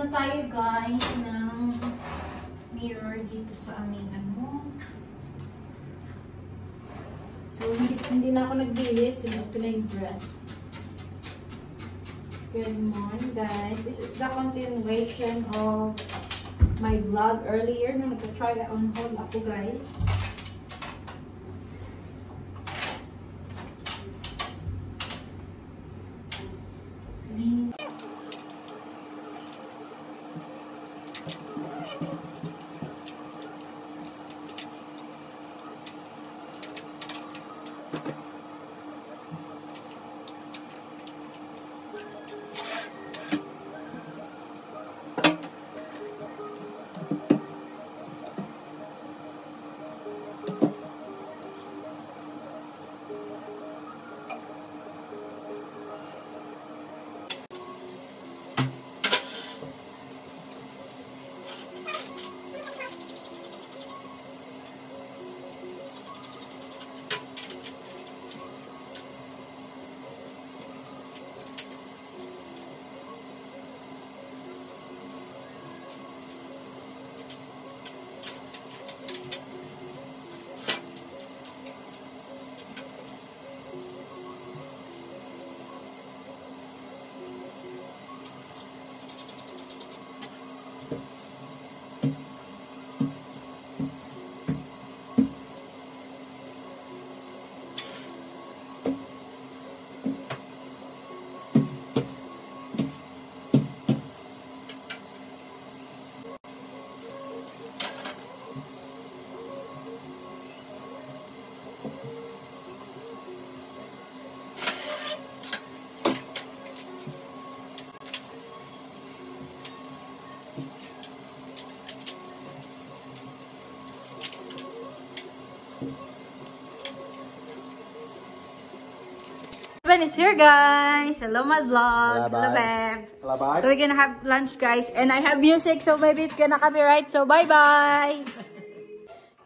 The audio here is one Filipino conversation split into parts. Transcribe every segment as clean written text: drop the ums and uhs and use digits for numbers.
na tayo guys ng mirror dito sa aming ano. So, hindi na ako nagbihis. Ito na yung dress. Good morning guys. This is the continuation of my vlog earlier nung nagka-try on hold ako guys. Linis. Ben is here guys. Hello my vlog. Hello babe. Hello bye. So we're gonna have lunch guys and I have music so maybe it's gonna copyright so bye bye.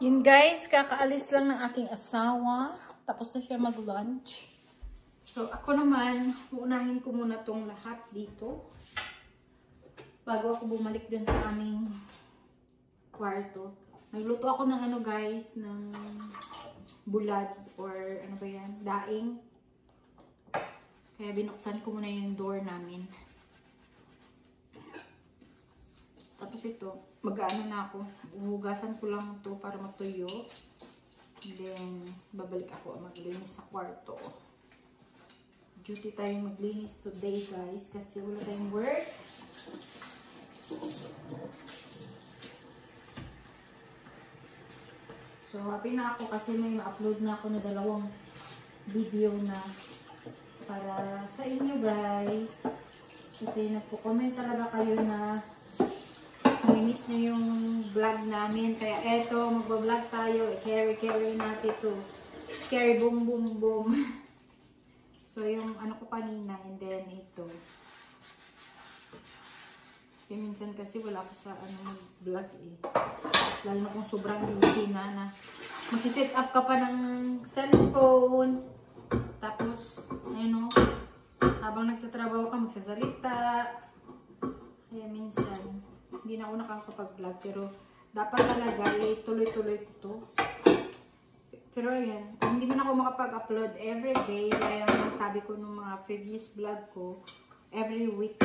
Yun guys, kakaalis lang ng aking asawa. Tapos na siya mag-lunch. So ako naman, uunahin ko muna tong lahat dito. Bago ako bumalik dun sa aming kwarto. Nagluto ako ng ano guys, ng bulad or ano ba yan, daing. Kaya binuksan ko muna yung door namin. Tapos ito, mag-ano na ako. Uhugasan ko lang ito para matuyo. And then, babalik ako maglinis sa kwarto. Duty tayong maglinis today guys. Kasi wala tayong work. So, happy na ako kasi may ma-upload na ako na 2 video na para sa inyo guys. Kasi nagpo-comment talaga kayo na miss nyo yung vlog namin. Kaya eto, magbablog tayo. Carry natin ito. Carry boom boom boom. So yung ano ko kanina and then ito. Kaya minsan kasi wala ako sa ano mag-vlog eh. Lalo na kung sobrang busy na magsiset up ka pa ng cellphone. Tapos, ayun o, habang nagtatrabaho ka, magsasalita. Kaya minsan, hindi na ako nakakapag-vlog. Pero, dapat talaga, tuloy-tuloy ko to. Pero ayan, hindi man ako makapag-upload everyday. Kaya yung sabi ko nung mga previous vlog ko, every week.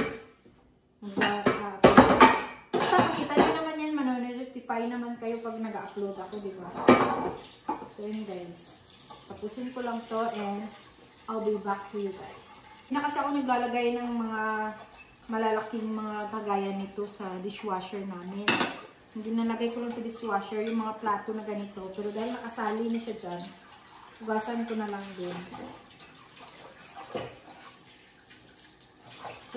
Basta makita nyo naman yan, manonotify naman kayo pag nag-upload ako, diba? So yun guys. Tapusin ko lang to and I'll be back to you guys. Na kasi ako naglalagay ng mga malalaking mga kagaya nito sa dishwasher namin. Hindi nalagay ko lang sa dishwasher yung mga plato na ganito. Pero dahil nakasali na siya dyan, hugasan ko na lang din.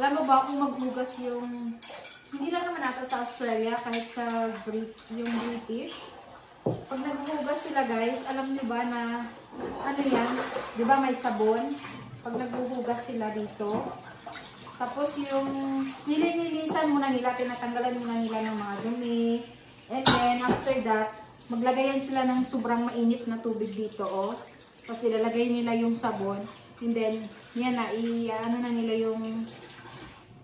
Alam mo ba kung maghugas yung, hindi lang naman nato sa Australia, kahit sa yung British. Pag naghuhugas sila guys, alam nyo ba na, ano yan, di ba may sabon? Pag naghuhugas sila dito. Tapos yung nilinisan muna nila, tinatanggalan muna nila ng mga dumi. And then after that, maglagayan sila ng sobrang mainit na tubig dito. Oh. Tapos ilalagay nila yung sabon. And then, yan na, ano na nila yung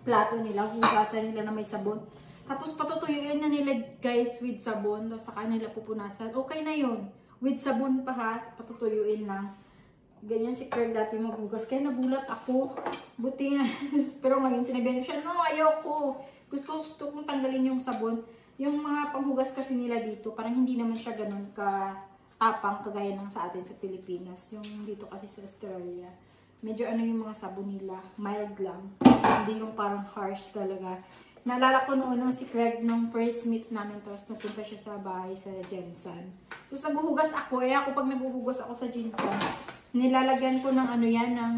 plato nila, hugasan nila na may sabon. Tapos patutuyuin na nila guys with sabon, tapos saka nila pupunasan. Okay na yun. With sabon pa ha, patutuyuin lang. Ganyan si Craig dati maghugas. Kaya nagulat ako. Buti nga. Pero ngayon sinabihan ko siya, no, ayaw ko. Gusto kong tanggalin yung sabon. Yung mga panghugas kasi nila dito, parang hindi naman siya ganun ka-tapang kagaya ng sa atin sa Pilipinas. Yung dito kasi sa Australia. Medyo ano yung mga sabon nila, mild lang. Hindi yung parang harsh talaga. Naalala ko noon si Craig nung first meet namin, tapos napunta siya sa bahay sa Jensen. Tapos naghuhugas ako, ako pag naghuhugas ako sa Jensen, nilalagyan ko ng ano yan, ng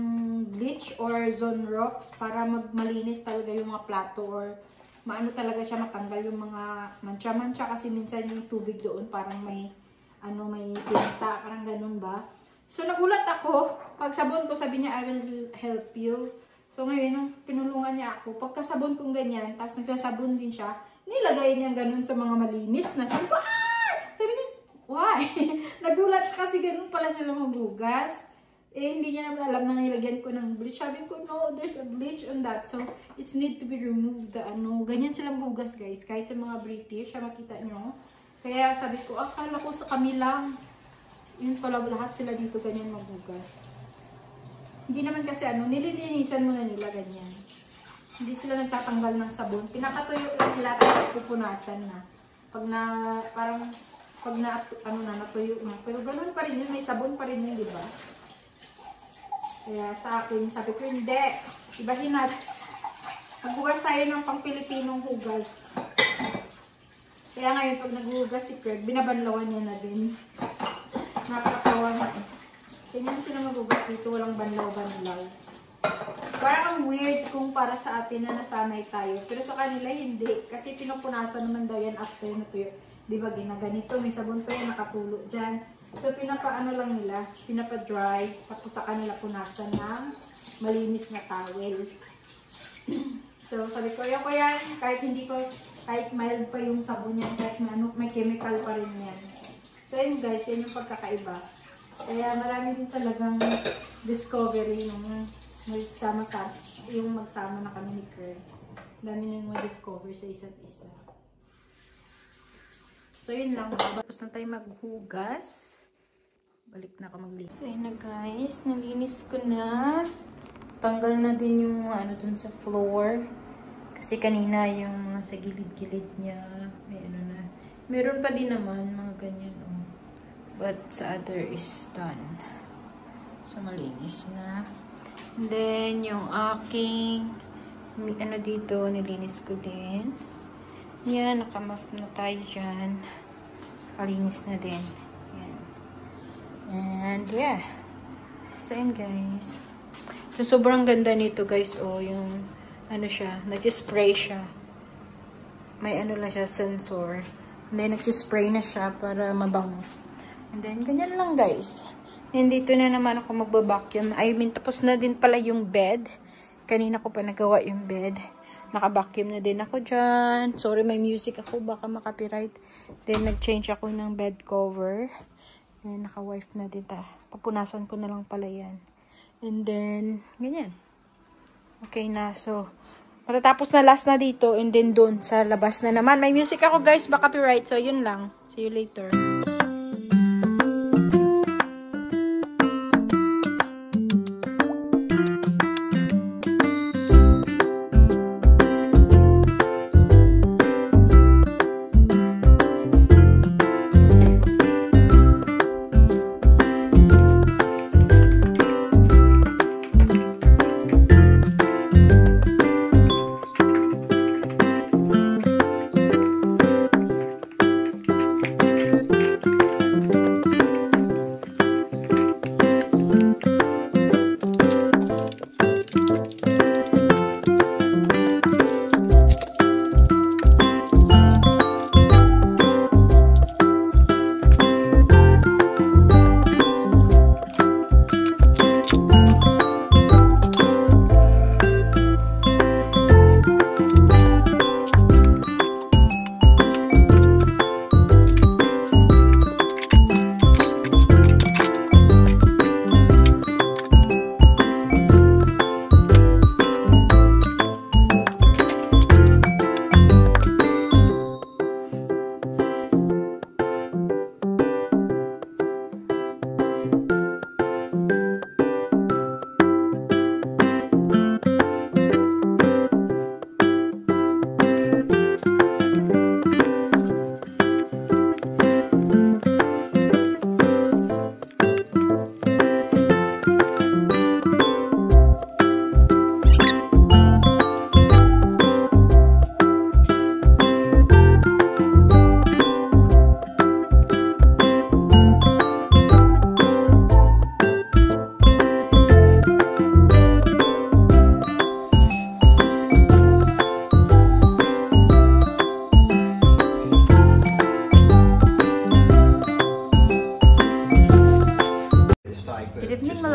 bleach or Zone Rocks para malinis talaga yung mga plato or maano talaga siya matanggal yung mga mancha-mancha kasi minsan yung tubig doon parang may may tinta, parang ganun ba. So nagulat ako, pag sabon ko sabi niya, I will help you. So ngayon, nung pinulungan niya ako, pagkasabon kong ganyan, tapos nagsasabon din siya, nilagay niya ganun sa mga malinis na. Sabi ko, sabi niya, why? Nagulat siya kasi ganun pala sila maghugas. Hindi niya naman alam na nilagyan ko ng bleach. Sabi ko, no, there's a bleach on that. So, it's need to be removed. Ganyan sila maghugas, guys. Kahit sa mga British, makita nyo. Kaya sabi ko, akala ko sa kami lang. Yun pala, lahat sila dito ganyan maghugas. Hindi naman kasi nililinisan muna nila ganyan. Hindi sila nagtatanggal ng sabon. Pinakatuyo lang nila tapos pupunasan na. Natuyo na. Pero ganoon pa rin yun, may sabon pa rin yun, di ba? Kaya sa akin, sabi ko, hindi. Ibahin natin. Maghugas tayo ng pang-Pilipinong hugas. Kaya ngayon, pag naghuhugas si Craig, binabanlawan niya na din. Nakakatawa na. Ganyan sila maghugas dito, walang banlaw-banlaw. Parang ang weird kung para sa atin na nasanay tayo. Pero sa kanila hindi. Kasi pinupunasan naman daw yan after natuyo. Diba ginaganito, may sabon pa yan nakatulo dyan. So pinapaano lang nila, pinapa-dry. Tapos sa kanila punasan ng malinis na towel. So sabi ko, ayoko yan. Kahit mild pa yung sabon yan, kahit may chemical pa rin yan. So yun guys, yan yung pagkakaiba. Kaya marami din talagang discovery yung magsama na kami ni Craig. Dami na yung ma-discover sa isa't isa. So yun lang. Tapos na tayo maghugas. Balik na ako maglinis. So yun na guys. Nalinis ko na. Tanggal na din yung mga dun sa floor. Kasi kanina yung mga sa gilid-gilid niya. May na. Meron pa din naman mga ganyan. But sa other is done. So, malinis na. And then, yung aking dito, nilinis ko din. Yan, nakamap na tayo dyan. Kalinis na din. Yan. And, yeah. So, yun, guys. So, sobrang ganda nito, guys. Yung, siya, nag-spray siya. May lang siya, sensor. And then, nagsispray na siya para mabango. And then, ganyan lang guys. And dito na naman ako magbabacuum. Tapos na din pala yung bed. Kanina ko pa nagawa yung bed. Naka-vacuum na din ako dyan. Sorry, may music ako. Baka makapiright. Then, nag-change ako ng bed cover. And naka-wipe na din. Papunasan ko na lang pala yan. And then, ganyan. Okay na. So, matatapos na last na dito. And then, doon sa labas na naman. May music ako guys. Baka copyright. So, yun lang. See you later.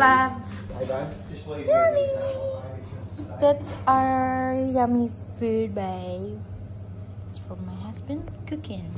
love. Yummy! That's our yummy food, babe. It's from my husband cooking.